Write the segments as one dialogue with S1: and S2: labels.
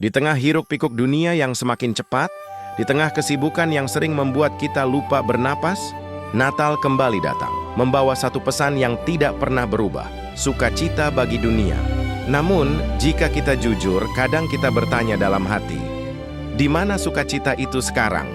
S1: Di tengah hiruk-pikuk dunia yang semakin cepat, di tengah kesibukan yang sering membuat kita lupa bernapas, Natal kembali datang, membawa satu pesan yang tidak pernah berubah, sukacita bagi dunia. Namun, jika kita jujur, kadang kita bertanya dalam hati, di mana sukacita itu sekarang?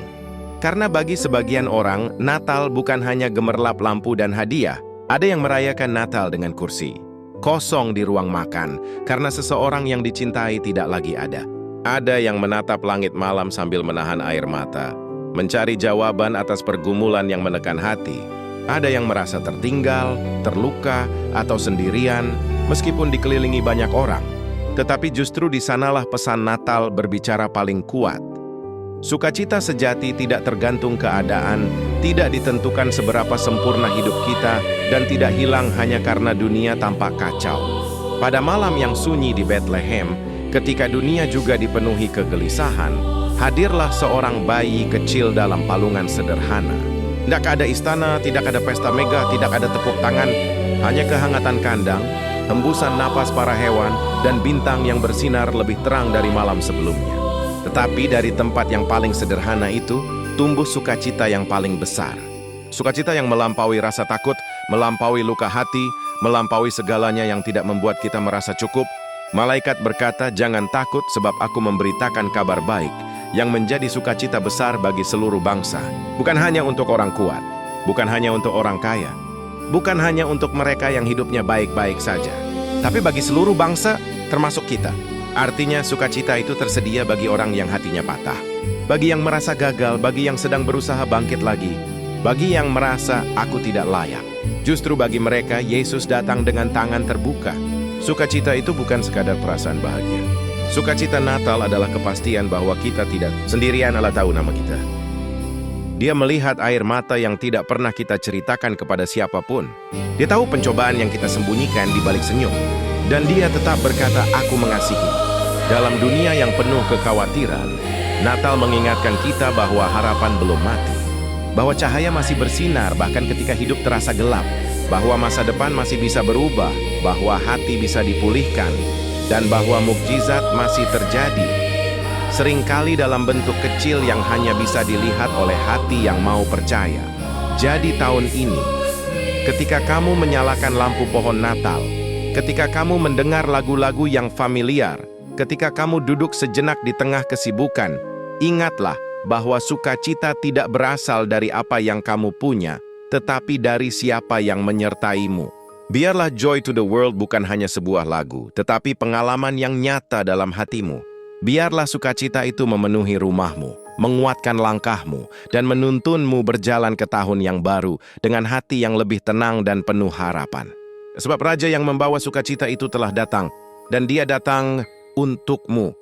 S1: Karena bagi sebagian orang, Natal bukan hanya gemerlap lampu dan hadiah. Ada yang merayakan Natal dengan kursi kosong di ruang makan, karena seseorang yang dicintai tidak lagi ada. Ada yang menatap langit malam sambil menahan air mata, mencari jawaban atas pergumulan yang menekan hati. Ada yang merasa tertinggal, terluka, atau sendirian, meskipun dikelilingi banyak orang. Tetapi justru di sanalah pesan Natal berbicara paling kuat. Sukacita sejati tidak tergantung keadaan, tidak ditentukan seberapa sempurna hidup kita, dan tidak hilang hanya karena dunia tampak kacau. Pada malam yang sunyi di Bethlehem, ketika dunia juga dipenuhi kegelisahan, hadirlah seorang bayi kecil dalam palungan sederhana. Tidak ada istana, tidak ada pesta mega, tidak ada tepuk tangan, hanya kehangatan kandang, hembusan napas para hewan, dan bintang yang bersinar lebih terang dari malam sebelumnya. Tetapi dari tempat yang paling sederhana itu, tumbuh sukacita yang paling besar. Sukacita yang melampaui rasa takut, melampaui luka hati, melampaui segalanya yang tidak membuat kita merasa cukup. Malaikat berkata, "Jangan takut sebab aku memberitakan kabar baik yang menjadi sukacita besar bagi seluruh bangsa." Bukan hanya untuk orang kuat, bukan hanya untuk orang kaya, bukan hanya untuk mereka yang hidupnya baik-baik saja, tapi bagi seluruh bangsa, termasuk kita. Artinya sukacita itu tersedia bagi orang yang hatinya patah, bagi yang merasa gagal, bagi yang sedang berusaha bangkit lagi, bagi yang merasa aku tidak layak. Justru bagi mereka, Yesus datang dengan tangan terbuka. Sukacita itu bukan sekadar perasaan bahagia. Sukacita Natal adalah kepastian bahwa kita tidak sendirian. Allah tahu nama kita. Dia melihat air mata yang tidak pernah kita ceritakan kepada siapapun. Dia tahu pencobaan yang kita sembunyikan di balik senyum. Dan dia tetap berkata, "Aku mengasihi." Dalam dunia yang penuh kekhawatiran, Natal mengingatkan kita bahwa harapan belum mati, bahwa cahaya masih bersinar bahkan ketika hidup terasa gelap, bahwa masa depan masih bisa berubah, bahwa hati bisa dipulihkan, dan bahwa mukjizat masih terjadi. Seringkali dalam bentuk kecil yang hanya bisa dilihat oleh hati yang mau percaya. Jadi tahun ini, ketika kamu menyalakan lampu pohon Natal, ketika kamu mendengar lagu-lagu yang familiar, ketika kamu duduk sejenak di tengah kesibukan, ingatlah bahwa sukacita tidak berasal dari apa yang kamu punya, tetapi dari siapa yang menyertaimu. Biarlah Joy to the World bukan hanya sebuah lagu, tetapi pengalaman yang nyata dalam hatimu. Biarlah sukacita itu memenuhi rumahmu, menguatkan langkahmu, dan menuntunmu berjalan ke tahun yang baru dengan hati yang lebih tenang dan penuh harapan. Sebab Raja yang membawa sukacita itu telah datang, dan dia datang untukmu.